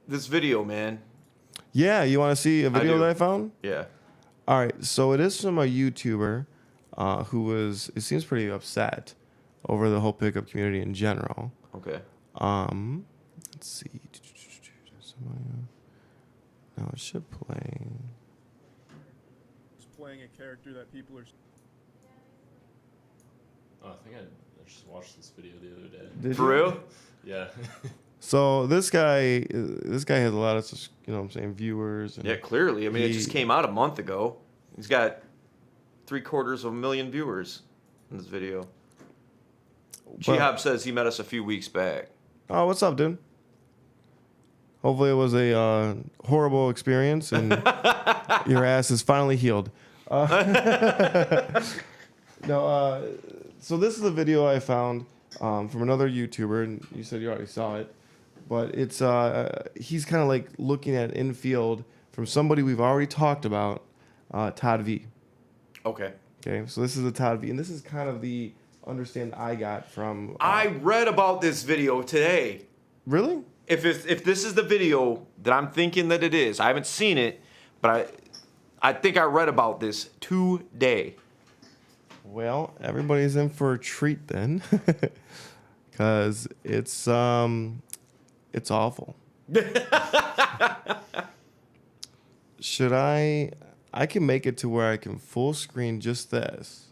this video, man. Yeah, you want to see a video do. that I found? Yeah. All right, so it is from a YouTuber who was, it seems pretty upset over the whole pickup community in general. Okay. Let's see. No, it should play. Just playing a character that people are. Oh, I think I just watched this video the other day. Did For you? real? Yeah. So this guy has a lot of, you know what I'm saying, viewers. And Yeah, clearly. I mean, it just he- came out a month ago. He's got 750,000 viewers in this video. Chihab says he met us a few weeks back. Oh, what's up, dude? Hopefully it was a horrible experience and your ass is finally healed. So this is a video I found from another YouTuber, and you said you already saw it. But it's he's kind of like looking at infield from somebody we've already talked about, Todd V. Okay. Okay, so this is a Todd V, and this is kind of the understand I got from. I read about this video today. Really? If this is the video that I'm thinking that it is, I haven't seen it, but I think I read about this today. Well, everybody's in for a treat then, because it's awful. Should I can make it to where I can full screen just this.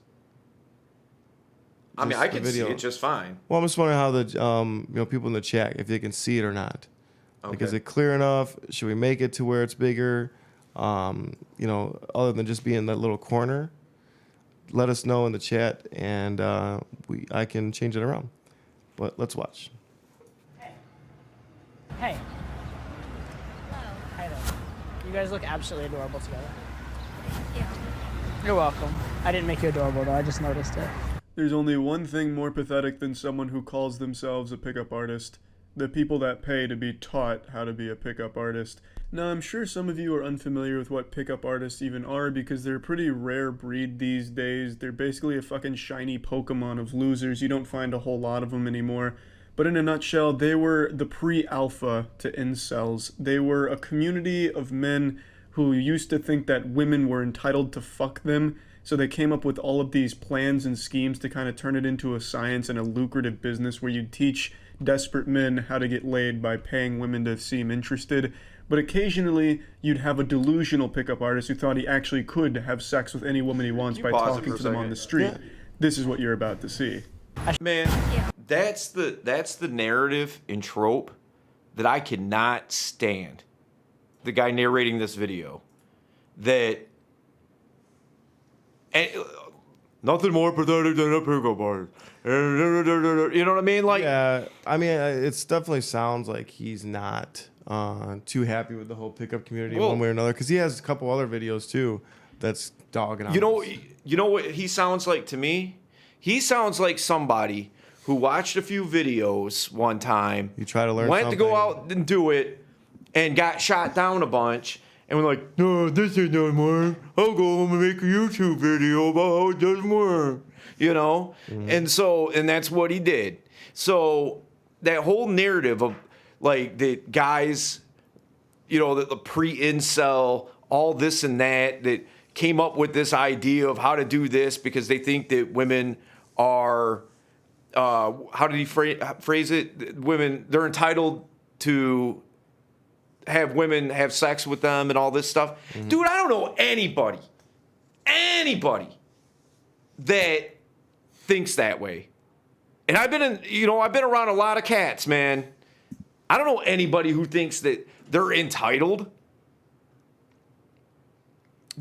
I mean, Just I the can see video. it just fine. Well, I'm just wondering how the people in the chat, if they can see it or not. Like, is Okay. it clear enough? Should we make it to where it's bigger? Other than just being that little corner, let us know in the chat, and I can change it around. But let's watch. Hey. Hi there. You guys look absolutely adorable together. Thank you. You're welcome. I didn't make you adorable though, I just noticed it. There's only one thing more pathetic than someone who calls themselves a pickup artist. The people that pay to be taught how to be a pickup artist. Now, I'm sure some of you are unfamiliar with what pickup artists even are because they're a pretty rare breed these days. They're basically a fucking shiny Pokemon of losers. You don't find a whole lot of them anymore. But in a nutshell, they were the pre-alpha to incels. They were a community of men who used to think that women were entitled to fuck them. So they came up with all of these plans and schemes to kind of turn it into a science and a lucrative business where you'd teach desperate men how to get laid by paying women to seem interested. But occasionally, you'd have a delusional pickup artist who thought he actually could have sex with any woman he wants by pause it talking for a to them on second? the street. Yeah. This is what you're about to see. Man, Yeah. that's the narrative and trope that I cannot stand. The guy narrating this video, that and nothing more pathetic than a pickup artist. You know what I mean? Like, Yeah, I mean, it definitely sounds like he's not too happy with the whole pickup community Well- one way or another, because he has a couple other videos too that's dogging on you know, this. you know what he sounds like to me? He sounds like somebody who watched a few videos one time. You try to learn went to go something. out and do it, and got shot down a bunch, and we're like, no, this ain't doesn't work. I'll go home and make a YouTube video about how it doesn't work. You know? And that's what he did. So that whole narrative of like the guys, you know, the pre-incel, all this and that came up with this idea of how to do this because they think that women are, how did he phrase it? Women, they're entitled to have women have sex with them and all this stuff. Dude, I don't know anybody that thinks that way. And I've been around a lot of cats, man. I don't know anybody who thinks that they're entitled.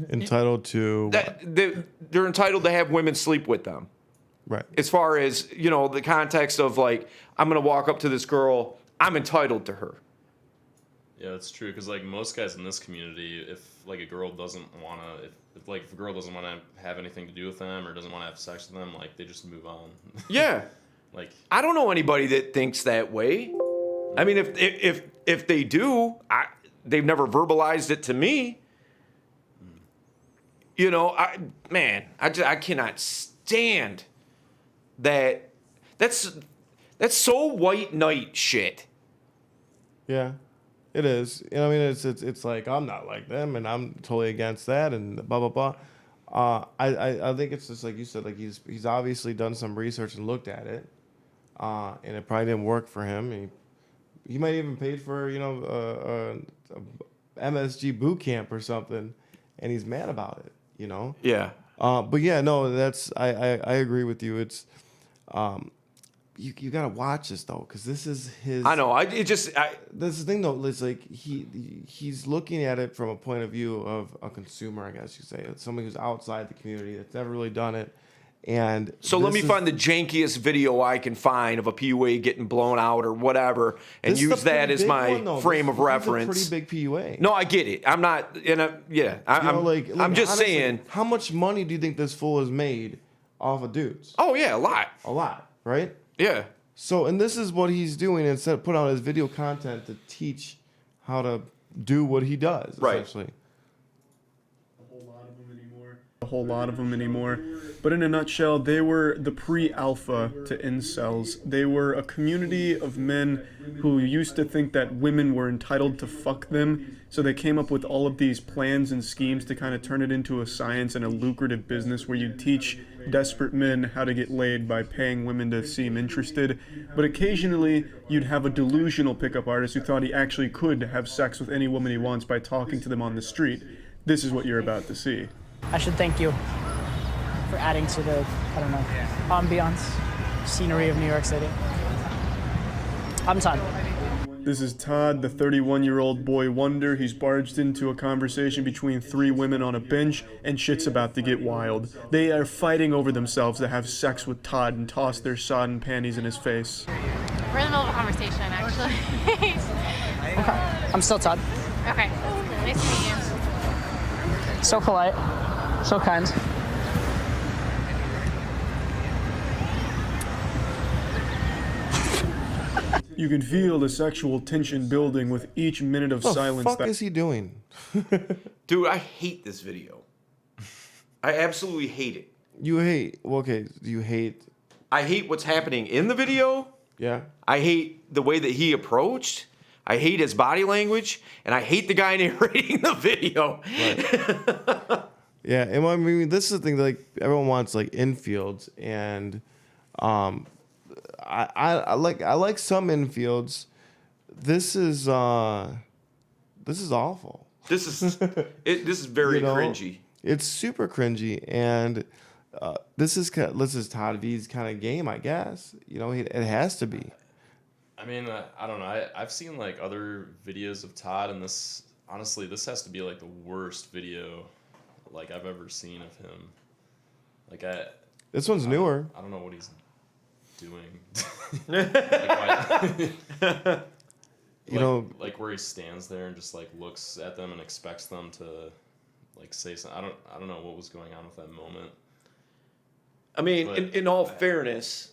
Entitled to They're entitled to have women sleep with them. right. As far as, you know, the context of like, I'm going to walk up to this girl, I'm entitled to her. Yeah, that's true. Because like most guys in this community, if like a girl doesn't want to, if a girl doesn't want to have anything to do with them or doesn't want to have sex with them, like they just move on. Yeah. Like I don't know anybody that thinks that way. I mean, if they do, they've never verbalized it to me. You know, I cannot stand that. That's so white knight shit. Yeah. It is. You know, I mean, it's like I'm not like them, and I'm totally against that, and blah blah blah. I think it's just like you said. Like he's obviously done some research and looked at it, and it probably didn't work for him. He might even paid for a MSG boot camp or something, and he's mad about it. You know. Yeah. But yeah, no, I agree with you. It's you gotta watch this though, because this is his. I know. That's the thing though. It's like he's looking at it from a point of view of a consumer, I guess you say. It's somebody who's outside the community that's never really done it. And So let me find the jankiest video I can find of a PUA getting blown out or whatever, and this is use a that pretty as big my one, though. frame of This is reference. a pretty big PUA. No, I get it. I'm not in a yeah. I'm just honestly, saying. How much money do you think this fool has made off of dudes? Oh yeah, a lot. A lot, right? Yeah. So, and this is what he's doing instead of put out his video content to teach how to do what he does, Right. essentially. A whole lot of them anymore. But in a nutshell, they were the pre-alpha to incels. They were a community of men who used to think that women were entitled to fuck them, so they came up with all of these plans and schemes to kind of turn it into a science and a lucrative business where you'd teach desperate men how to get laid by paying women to seem interested. But occasionally, you'd have a delusional pickup artist who thought he actually could have sex with any woman he wants by talking to them on the street. This is what you're about to see. I should thank you for adding to the, I don't know, ambiance, scenery of New York City. I'm Todd. This is Todd, the 31-year-old boy wonder. He's barged into a conversation between three women on a bench, and shit's about to get wild. They are fighting over themselves to have sex with Todd and toss their sodden panties in his face. We're in the middle of a conversation, actually. I'm still Todd. Okay, nice to meet you. So polite, so kind. You can feel the sexual tension building with each minute of What the silence. fuck is he doing? Dude, I hate this video. I absolutely hate it. You hate. Well, okay, you hate. I hate what's happening in the video. Yeah. I hate the way that he approached. I hate his body language, and I hate the guy narrating the video. Yeah, and I mean, this is the thing. Like everyone wants like infields, and I like some infields. This is awful. This is very You know? cringy. It's super cringy, and this is Todd V's kind of game, I guess. You know, it has to be. I mean, I don't know. I've seen like other videos of Todd, and this honestly, this has to be like the worst video like I've ever seen of him. Like This one's newer. I don't know what he's doing. Like, You know, like where he stands there and just like looks at them and expects them to like say something. I don't know what was going on with that moment. I mean, But- in all fairness,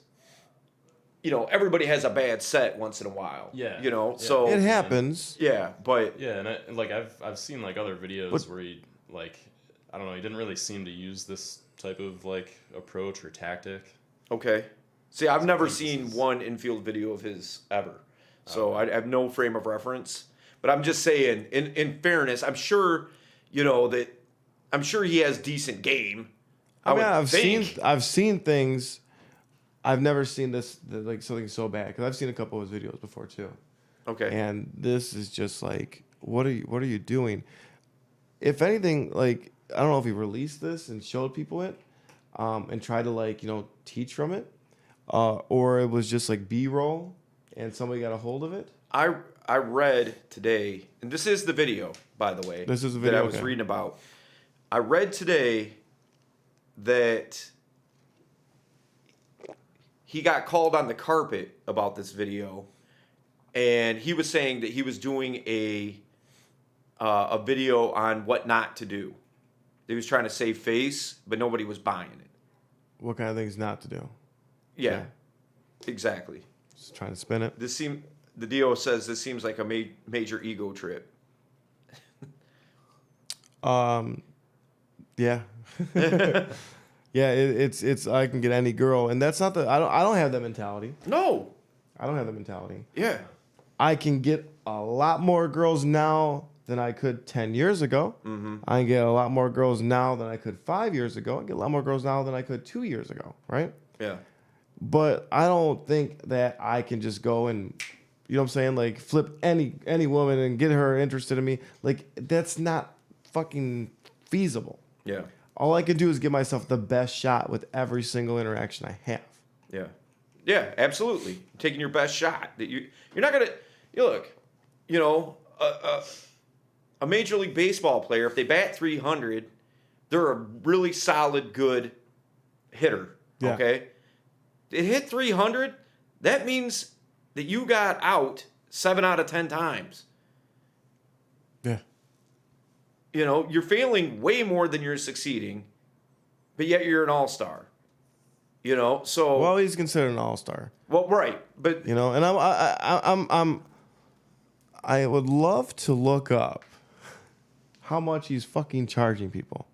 you know, everybody has a bad set once in a while. Yeah. You know, Yeah. so it happens. yeah, but Yeah, and like I've seen like other videos What- where he like I don't know, he didn't really seem to use this type of like approach or tactic. okay. See, I've never think this seen is- one infield video of his ever, so I have no frame of reference. But I'm just saying, in fairness, I'm sure, you know, that I'm sure he has decent game. I mean, would I've seen things. I've never seen this like something so bad because I've seen a couple of his videos before too. Okay. And this is just like, what are you doing? If anything, like I don't know if he released this and showed people it, and tried to like teach from it, or it was just like B-roll and somebody got a hold of it. I read today, and this is the video, by the way. This is the that video, I was okay. reading about. I read today that he got called on the carpet about this video, and he was saying that he was doing a video on what not to do. He was trying to save face, but nobody was buying it. What kind of things not to do? Yeah, exactly. Just trying to spin it. The DO says this seems like a major ego trip. Yeah. Yeah, it's I can get any girl, and that's not I don't have that mentality. No. I don't have that mentality. Yeah. I can get a lot more girls now than I could 10 years ago. I get a lot more girls now than I could 5 years ago. I get a lot more girls now than I could 2 years ago, right? Yeah. But I don't think that I can just go and, you know what I'm saying, like flip any woman and get her interested in me. Like, that's not fucking feasible. Yeah. All I can do is give myself the best shot with every single interaction I have. Yeah. Yeah, absolutely. Taking your best shot. That you're not gonna. You look, you know, a Major League Baseball player, if they bat 300, they're a really solid, good hitter. Yeah. Okay. They hit 300. That means that you got out 7 out of 10 times. Yeah. You know, you're failing way more than you're succeeding, but yet you're an all-star. You know, so Well, he's considered an all-star. well, right, but You know, and I would love to look up how much he's fucking charging people.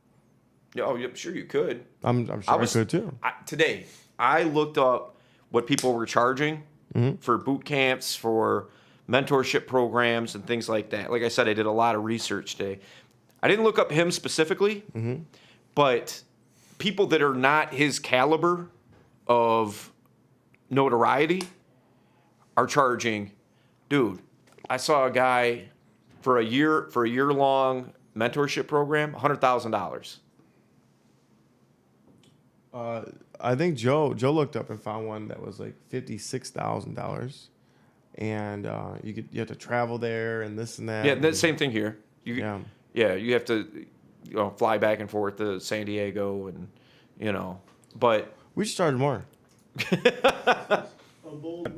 oh, yeah, sure you could. I'm sure I could too. Today, I looked up what people were charging for boot camps, for mentorship programs, and things like that. Like I said, I did a lot of research today. I didn't look up him specifically, but people that are not his caliber of notoriety are charging. Dude, I saw a guy for a year long mentorship program, $100,000. I think Joe looked up and found one that was like $56,000, and you have to travel there and this and that. Yeah, the same thing here. Yeah. Yeah, you have to fly back and forth to San Diego, and but We should charge more.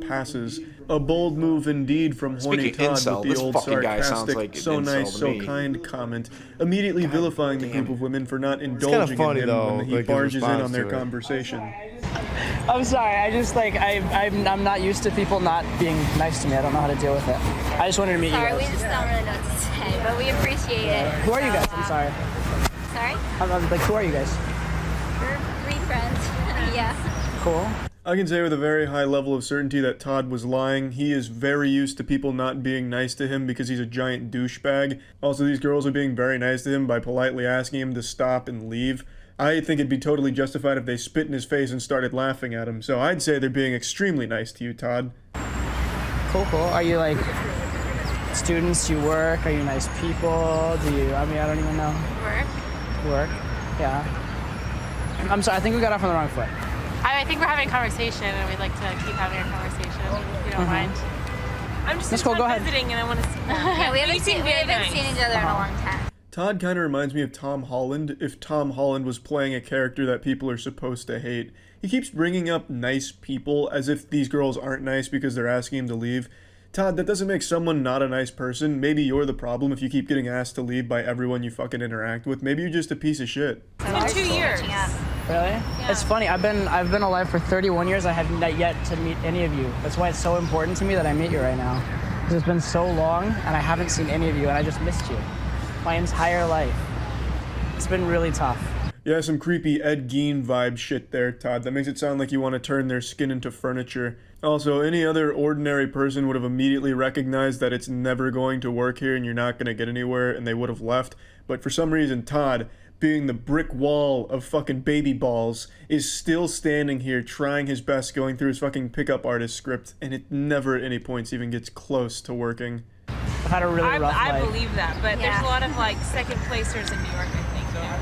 Passes. A bold move indeed from Horny Speaking Todd incel, with the this old fucking guy sounds sarcastic, like an so incel nice, to so me. kind comment, immediately vilifying the group of women for not kinda indulging funny, in him though, when he like, his barges in response on their to it. conversation. I'm sorry. I just I'm not used to people not being nice to me. I don't know how to deal with it. I just wanted to meet Sorry, you we guys. just don't really know what to say, but we appreciate it. Who are you guys? I'm sorry. Sorry? I'm like, who are you guys? We're 3 friends. Yeah. Cool. I can say with a very high level of certainty that Todd was lying. He is very used to people not being nice to him because he's a giant douchebag. Also, these girls are being very nice to him by politely asking him to stop and leave. I think it'd be totally justified if they spit in his face and started laughing at him. So I'd say they're being extremely nice to you, Todd. Cool. Are you like students? Do you work? Are you nice people? Do you? I mean, I don't even know. Work. Yeah. I'm sorry. I think we got off on the wrong foot. I think we're having a conversation, and we'd like to keep having a conversation, if you don't mind. I'm just That's cool, go ahead. visiting and I want to see. Yeah, we haven't You seem seen very nice. each other in a long time. Todd kind of reminds me of Tom Holland if Tom Holland was playing a character that people are supposed to hate. He keeps bringing up nice people as if these girls aren't nice because they're asking him to leave. Todd, that doesn't make someone not a nice person. Maybe you're the problem if you keep getting asked to leave by everyone you fucking interact with. Maybe you're just a piece of shit. It's been 2 years. Really? It's funny. I've been alive for 31 years. I have not yet to meet any of you. That's why it's so important to me that I meet you right now. Because it's been so long, and I haven't seen any of you, and I just missed you my entire life. It's been really tough. Yeah, some creepy Ed Gein vibe shit there, Todd. That makes it sound like you want to turn their skin into furniture. Also, any other ordinary person would have immediately recognized that it's never going to work here and you're not going to get anywhere, and they would have left. But for some reason, Todd, being the brick wall of fucking baby balls, is still standing here trying his best going through his fucking pickup artist script, and it never at any points even gets close to working. I've had a really rough I life. believe that, but there's Yeah. a lot of like second placers in New York, I think.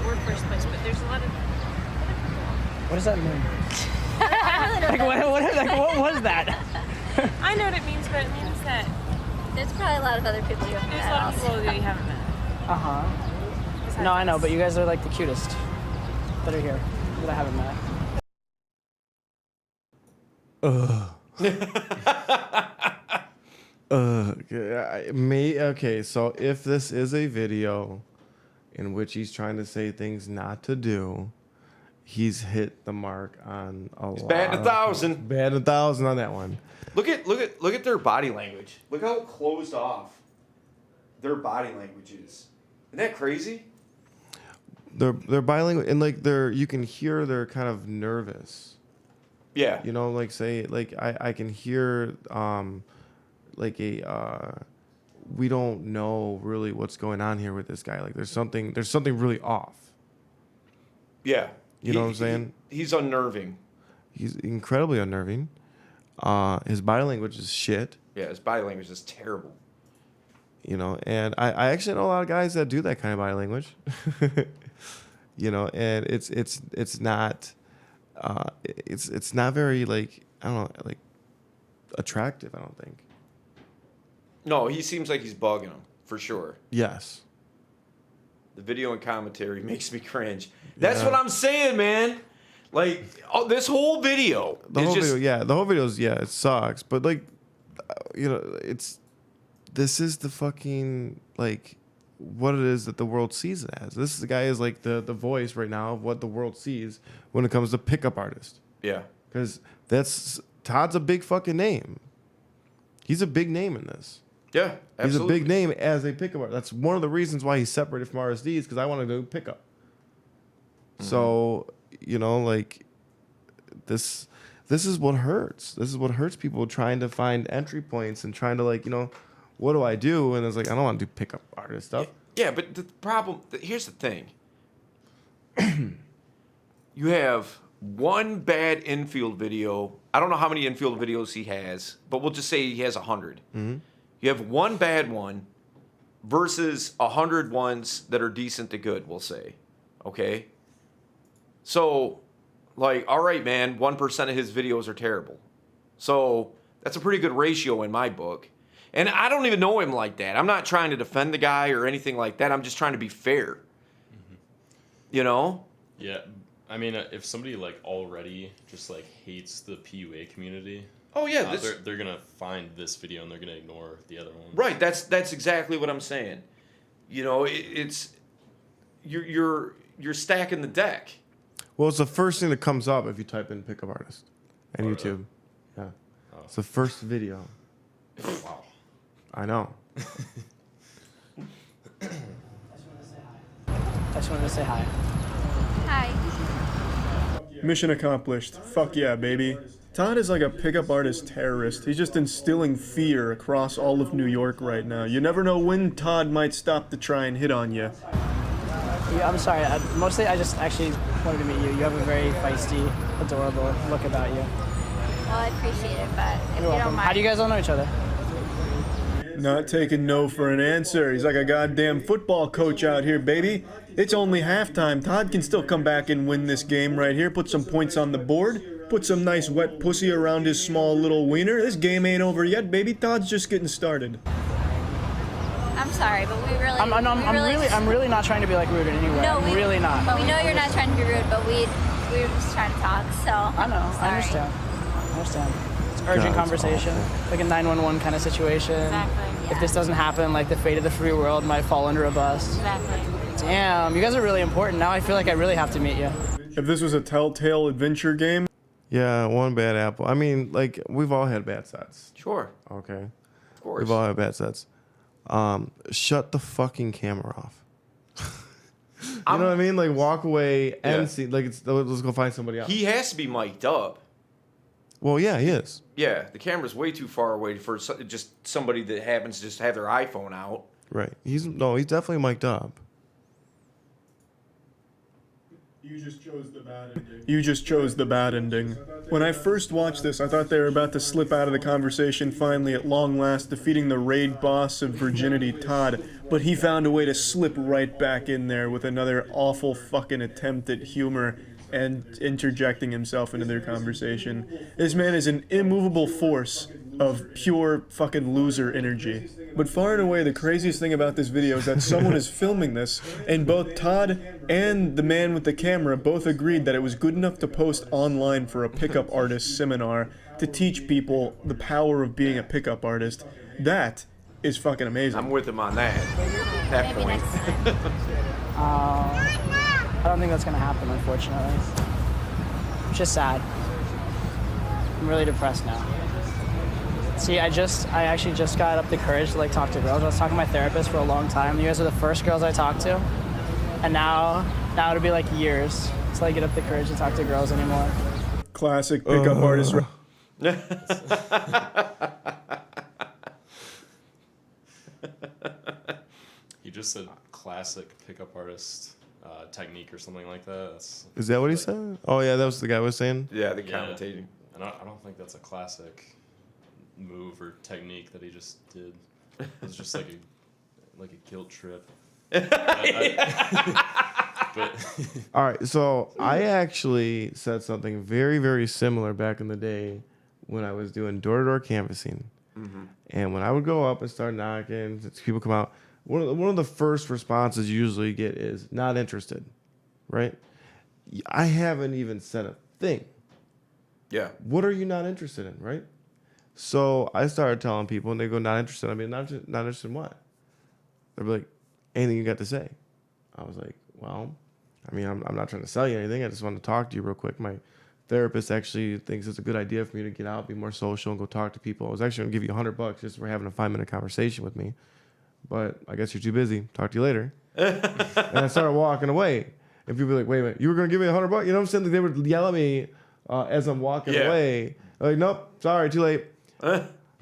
We're first place, but there's a lot of. What does that mean? What was that? I know what it means, but it means that There's probably a lot of other people you haven't there's met a lot of also. people that you haven't met. Uh-huh. No, I know, but you guys are like the cutest that are here that I haven't met. Okay, so if this is a video in which he's trying to say things not to do, he's hit the mark on a lot. batting 1,000. Batting 1,000 on that one. Look at their body language. Look how closed off their body language is. Isn't that crazy? They're bilingual, and like you can hear they're kind of nervous. Yeah. You know, like say like I can hear like we don't know really what's going on here with this guy. Like there's something really off. Yeah. You know what I'm saying? He's unnerving. He's incredibly unnerving. His body language is shit. Yeah, his body language is terrible. You know, and I actually know a lot of guys that do that kind of body language. You know, and it's not it's not very like, I don't know, like attractive, I don't think. No, he seems like he's bugging him for sure. Yes. The video and commentary makes me cringe. That's Yeah. what I'm saying, man. Like, this whole video The is whole just video, the whole video's, it sucks. But like, you know, this is the fucking, like, what it is that the world sees it as. This guy is like the voice right now of what the world sees when it comes to pickup artist. yeah. Because Todd's a big fucking name. He's a big name in this. Yeah, absolutely. He's a big name as a pickup artist. That's one of the reasons why he's separated from RSDs, because I want to do pickup. So, you know, like, this is what hurts. This is what hurts people trying to find entry points and trying to, like, you know, what do I do? And it's like, I don't want to do pickup artist stuff. Yeah, but the problem, here's the thing. You have one bad infield video. I don't know how many infield videos he has, but we'll just say he has 100. You have one bad one versus 100 ones that are decent to good, we'll say. Okay? So, like, all right, man, 1% of his videos are terrible. So, that's a pretty good ratio in my book. And I don't even know him like that. I'm not trying to defend the guy or anything like that. I'm just trying to be fair. You know? Yeah, I mean, if somebody like already just like hates the PUA community, Oh yeah, this, they're gonna find this video and they're gonna ignore the other one. right. That's exactly what I'm saying. You know, it's you're stacking the deck. Well, it's the first thing that comes up if you type in pickup artist on Oh, YouTube. Yeah. It's the first video. Wow. I know. I just wanted to say hi. Hi. Mission accomplished. Fuck yeah, baby. Todd is like a pickup artist terrorist. He's just instilling fear across all of New York right now. You never know when Todd might stop to try and hit on you. Yeah, I'm sorry. Mostly, I just actually wanted to meet you. You have a very feisty, adorable look about you. Well, I appreciate it, but if You're you don't welcome. mind. How do you guys all know each other? Not taking no for an answer. He's like a goddamn football coach out here, baby. It's only halftime. Todd can still come back and win this game right here. Put some points on the board. Put some nice wet pussy around his small little wiener. This game ain't over yet, baby. Todd's just getting started. I'm sorry, but we really. I'm really not trying to be like rude in any way. No, I'm really not. We know you're not trying to be rude, but we were just trying to talk. So. I know. Sorry. I understand. It's urgent God, it's conversation, like a 911 kind of situation. Exactly. If Yeah. this doesn't happen, like the fate of the free world might fall under a bus. Exactly. Damn, you guys are really important. Now I feel like I really have to meet you. If this was a Telltale adventure game, Yeah, one bad apple. I mean, like, we've all had bad sets. Sure, Okay. of course. We've all had bad sets. Shut the fucking camera off. You know what I mean? Like, walk away and Yeah. see. Like, let's go find somebody else. He has to be mic'd up. Well, yeah, he is. Yeah, the camera's way too far away for just somebody that happens to just have their iPhone out. Right. He's definitely mic'd up. you just chose the bad ending. You just chose the bad ending. When I first watched this, I thought they were about to slip out of the conversation finally at long last, defeating the raid boss of Virginity, Todd. But he found a way to slip right back in there with another awful fucking attempt at humor and interjecting himself into their conversation. This man is an immovable force of pure fucking loser energy. But far and away, the craziest thing about this video is that someone is filming this, and both Todd and the man with the camera both agreed that it was good enough to post online for a pickup artist seminar to teach people the power of being a pickup artist. That is fucking amazing. I'm with him on that Maybe point. next time. I don't think that's gonna happen, unfortunately. It's just sad. I'm really depressed now. See, I actually just got up the courage to like talk to girls. I was talking to my therapist for a long time. You guys are the first girls I talked to, and now it'll be like years till I get up the courage to talk to girls anymore. Classic pickup artist. just said classic pickup artist technique or something like that. Is that what he said? Oh yeah, that was the guy was saying. Yeah, the Yeah. commentating. And I don't think that's a classic move or technique that he just did. It was just like a guilt trip. But All right, so I actually said something very, very similar back in the day when I was doing door-to-door canvassing. And when I would go up and start knocking, people come out. One of the first responses you usually get is not interested, right? I haven't even said a thing. Yeah. What are you not interested in, right? So I started telling people, and they go, not interested. I mean, not interested in what? They're like, anything you got to say. I was like, well, I mean, I'm not trying to sell you anything. I just want to talk to you real quick. My therapist actually thinks it's a good idea for me to get out, be more social, and go talk to people. I was actually going to give you $100 just for having a 5-minute conversation with me. But I guess you're too busy. Talk to you later. And I started walking away. And people were like, wait a minute, you were going to give me $100? You know what I'm saying? Like, they would yell at me as I'm walking away. I'm like, nope, sorry, too late.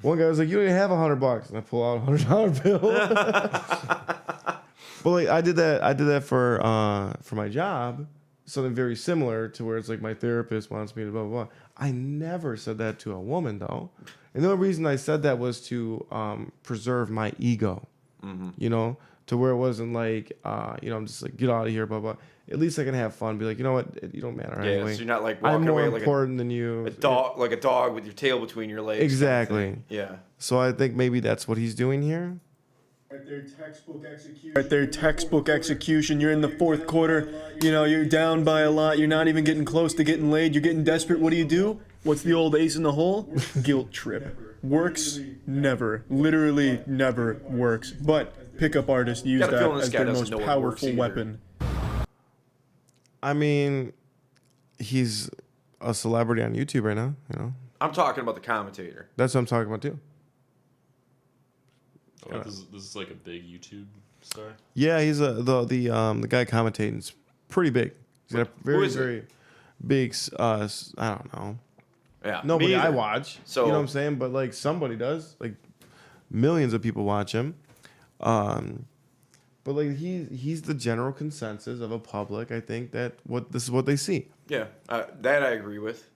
One guy was like, you don't even have $100. And I pull out a $100 bill. But like, I did that for my job. Something very similar to where it's like my therapist wants me to blah, blah, blah. I never said that to a woman, though. And the only reason I said that was to preserve my ego, you know, to where it wasn't like, you know, I'm just like, get out of here, blah, blah. At least I can have fun. Be like, you know what? You don't matter anyway. So you're not like I'm walking more away like important than you. a dog, like a dog with your tail between your legs. Exactly. Kind of thing. Yeah. So I think maybe that's what he's doing here. Right there, textbook execution. You're in the fourth quarter. You know, you're down by a lot. You're not even getting close to getting laid. You're getting desperate. What do? What's the old ace in the hole? Guilt trip. Works? Never. Literally never works. But pickup artists use Got a that feeling this as guy their doesn't most know what works powerful either. weapon. I mean, he's a celebrity on YouTube right now, you know. I'm talking about the commentator. That's what I'm talking about too. oh, this is like a big YouTube star. Yeah, he's the guy commentating's pretty big. He's got a Who is it? very big I don't know. Yeah. Nobody me I either. watch. So- you know what I'm saying? But like somebody does. Like millions of people watch him. But like he's the general consensus of a public. I think that this is what they see. Yeah. That I agree with.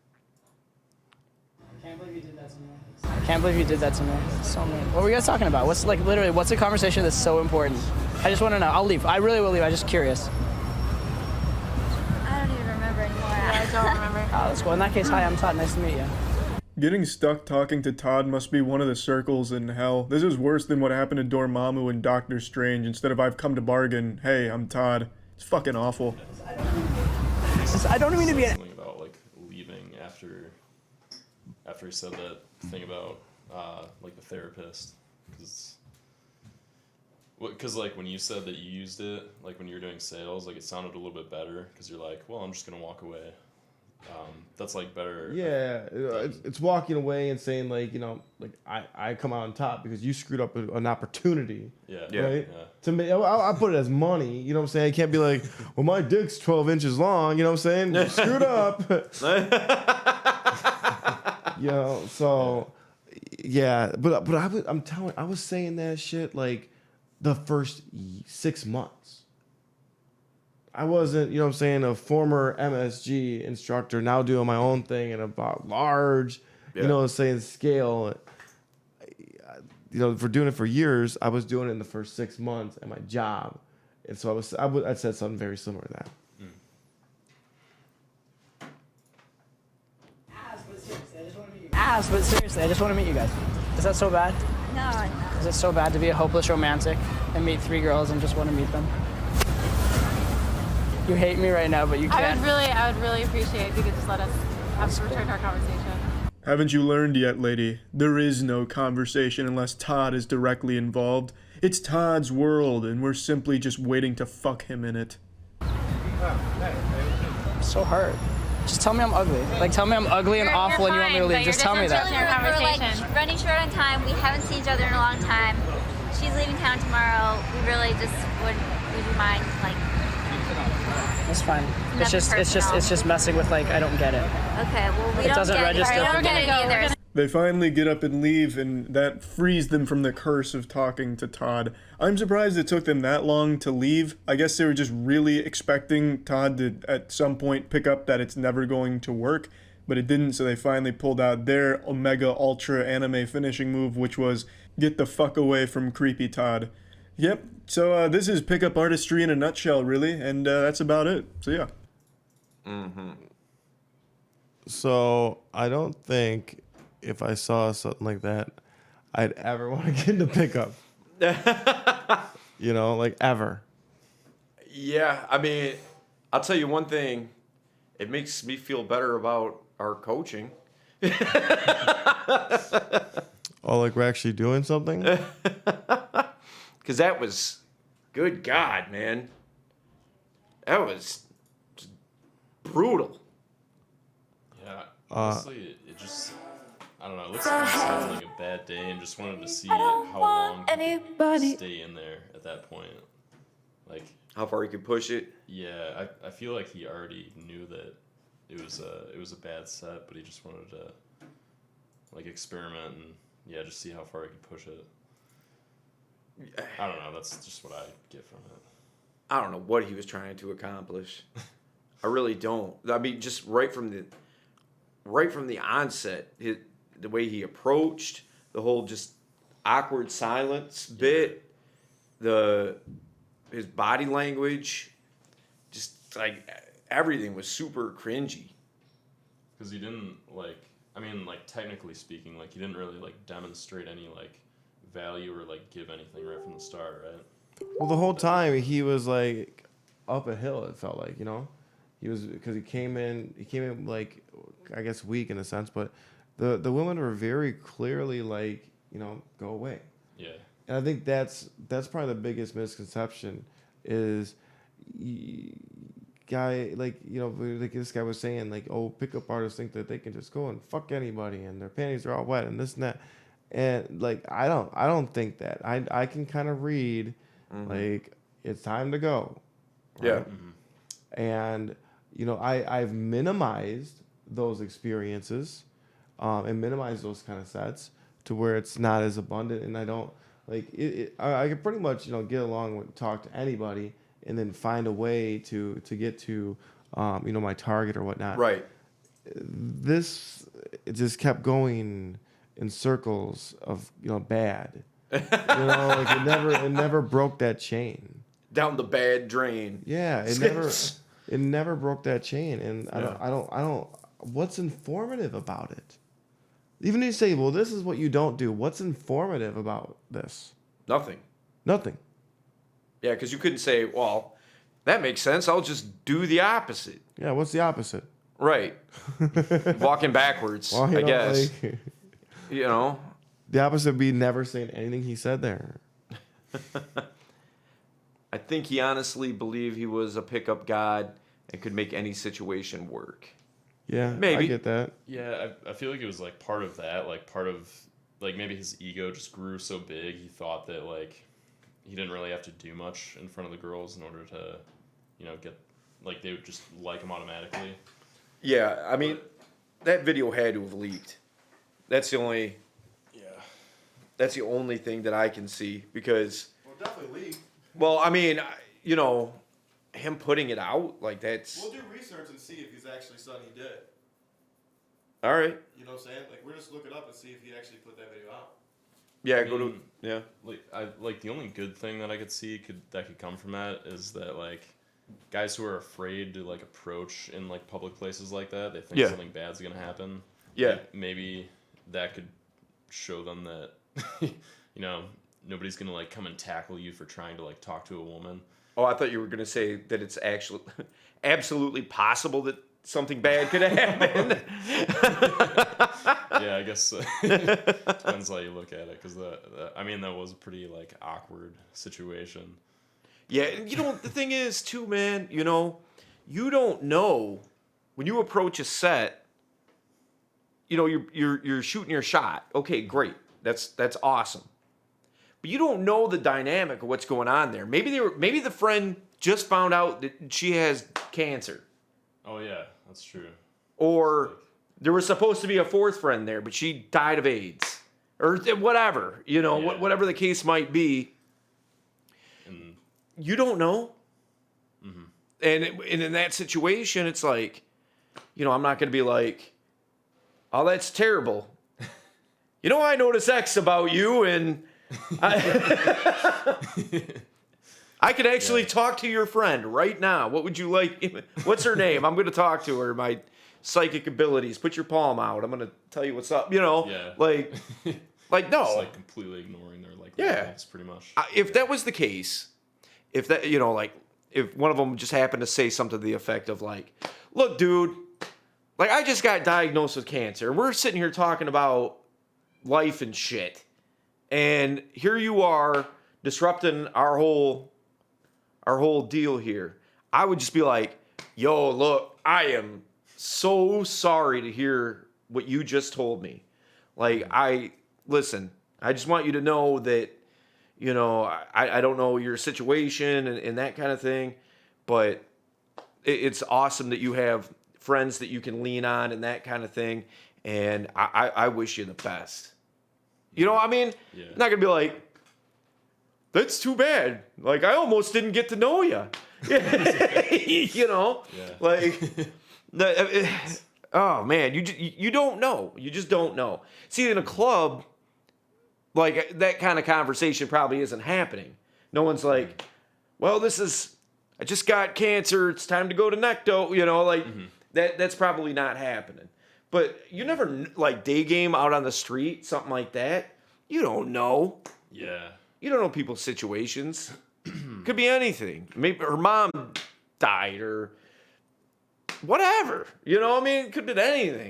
I can't believe you did that to me. I can't believe you did that to me. So mean. What were you guys talking about? What's a conversation that's so important? I just want to know. I'll leave. I really will leave. I'm just curious. I don't even remember anymore. I don't remember. Oh, let's go. In that case, hi, I'm Todd. Nice to meet you. Getting stuck talking to Todd must be one of the circles in hell. This is worse than what happened to Dormammu and Doctor Strange. Instead of I've come to bargain, hey, I'm Todd. It's fucking awful. I don't mean to be. Something about like leaving after he said that thing about like the therapist, because like when you said that you used it like when you were doing sales, like it sounded a little bit better because you're like, well, I'm just gonna walk away. That's like better. Yeah, it's walking away and saying like, you know, like I come out on top because you screwed up an opportunity. Yeah. Right? Yeah. To me, I put it as money. You know what I'm saying? I can't be like, well, my dick's 12 inches long. You know what I'm saying? You screwed up. You know, so yeah. But I was saying that shit like the first 6 months. I wasn't, you know what I'm saying, a former MSG instructor, now doing my own thing and about large, you know, saying scale. You know, for doing it for years, I was doing it in the first 6 months at my job. And so I said something very similar to that. But seriously, I just want to meet you guys. Is that so bad? No. Is it so bad to be a hopeless romantic and meet 3 girls and just want to meet them? You hate me right now, but you can't. I would really appreciate if you could just let us have to return to our conversation. Haven't you learned yet, lady? There is no conversation unless Todd is directly involved. It's Todd's world, and we're simply just waiting to fuck him in it. I'm so hurt. Just tell me I'm ugly. Like, tell me I'm ugly and awful and you want me to leave. Just tell me that. We're like running short on time. We haven't seen each other in a long time. She's leaving town tomorrow. We really just would you mind like. It's fine. It's just messing with like I don't get it. Okay, well we It don't doesn't get register. It. I We're don't gonna get it go. either. They finally get up and leave, and that frees them from the curse of talking to Todd. I'm surprised it took them that long to leave. I guess they were just really expecting Todd to, at some point, pick up that it's never going to work, but it didn't, so they finally pulled out their Omega Ultra anime finishing move, which was get the fuck away from creepy Todd. Yep, so this is pickup artistry in a nutshell, really, and that's about it. So yeah. So I don't think if I saw something like that, I'd ever want to get into pickup. You know, like ever. Yeah, I mean, I'll tell you one thing. It makes me feel better about our coaching. Oh, like we're actually doing something? Because that was, good God, man. That was just brutal. Yeah, honestly, it just, I don't know, it looks like he's having like a bad day and just wanted to see how long he could stay in there at that point. Like, How far he could push it. yeah, I feel like he already knew that it was a bad set, but he just wanted to like experiment and yeah, just see how far he could push it. I don't know, that's just what I get from it. I don't know what he was trying to accomplish. I really don't. I mean, just right from the onset, the way he approached, the whole just awkward silence bit, his body language, just like everything was super cringy. Because he didn't like technically speaking, like he didn't really like demonstrate any like value or like give anything right from the start, right? Well, the whole time he was like up a hill. It felt like, you know, he was, because he came in like, I guess weak in a sense, but the women were very clearly like, you know, go away. Yeah. And I think that's probably the biggest misconception is, guy, like, you know, like this guy was saying, like, oh, pickup artists think that they can just go and fuck anybody and their panties are all wet and this and that. And like, I don't think that. I can kind of read, like, it's time to go. Right? Yeah. Mm-hmm. And, you know, I've minimized those experiences and minimized those kind of sets to where it's not as abundant. And I don't, like, I can pretty much, you know, get along with, talk to anybody and then find a way to get to, you know, my target or whatnot. Right. This, it just kept going in circles of, you know, bad. You know, like it never broke that chain. Down the bad drain. Yeah, it never broke that chain, and I don't. What's informative about it? Even if you say, well, this is what you don't do. What's informative about this? Nothing. Nothing. Yeah, because you couldn't say, well, that makes sense. I'll just do the opposite. Yeah, what's the opposite? Right. Walking backwards, Well, you I know, guess. like, You know? the opposite would be never saying anything he said there. I think he honestly believed he was a pickup god and could make any situation work. Yeah, Maybe. I get that. Yeah, I feel like it was like part of that, like part of like maybe his ego just grew so big he thought that like he didn't really have to do much in front of the girls in order to, you know, get like they would just like him automatically. Yeah, I mean, that video had to have leaked. That's the only thing that I can see because, Well, definitely leak. well, I mean, you know, him putting it out, like that's, We'll do research and see if he's actually something he did. all right. You know what I'm saying? Like, we're just look it up and see if he actually put that video out. Yeah, I go to, mean, yeah. Like the only good thing that I could see that could come from that is that like guys who are afraid to like approach in like public places like that, they think Yeah. something bad's gonna happen. Yeah. Like, maybe that could show them that you know, nobody's gonna like come and tackle you for trying to like talk to a woman. Oh, I thought you were going to say that it's actually absolutely possible that something bad could have happened. Yeah, I guess depends how you look at it, because I mean that was a pretty like awkward situation. Yeah, and you know, the thing is, too, man, you know, you don't know when you approach a set, you know, you're shooting your shot. Okay, great. That's awesome. But you don't know the dynamic of what's going on there. Maybe the friend just found out that she has cancer. Oh yeah, that's true. Or there was supposed to be a fourth friend there, but she died of AIDS or whatever, you know, Yeah. whatever the case might be. And You don't know. And in that situation, it's like, you know, I'm not going to be like, oh, that's terrible. You know, I noticed X about you, and I could actually talk to your friend right now. What would you like? What's her name? I'm going to talk to her. My psychic abilities. Put your palm out. I'm going to tell you what's up. You know, Yeah. like no. It's like completely ignoring their like Yeah. lives, pretty much. If that was the case, if that, you know, like if one of them just happened to say something to the effect of like, look, dude, like I just got diagnosed with cancer. We're sitting here talking about life and shit. And here you are disrupting our whole deal here. I would just be like, yo, look, I am so sorry to hear what you just told me. Like, listen, I just want you to know that, you know, I don't know your situation and that kind of thing, but it's awesome that you have friends that you can lean on and that kind of thing. And I wish you the best. You know, I mean, Yeah. I'm not going to be like, that's too bad. Like, I almost didn't get to know you. You know? Yeah. Like, oh, man, you don't know. You just don't know. See, in a club, like, that kind of conversation probably isn't happening. No one's like, well, I just got cancer. It's time to go to Necto. You know, like, that's probably not happening. But you never, like, day game out on the street, something like that. You don't know. Yeah. You don't know people's situations. Could be anything. Maybe her mom died or whatever. You know what I mean? It could be anything.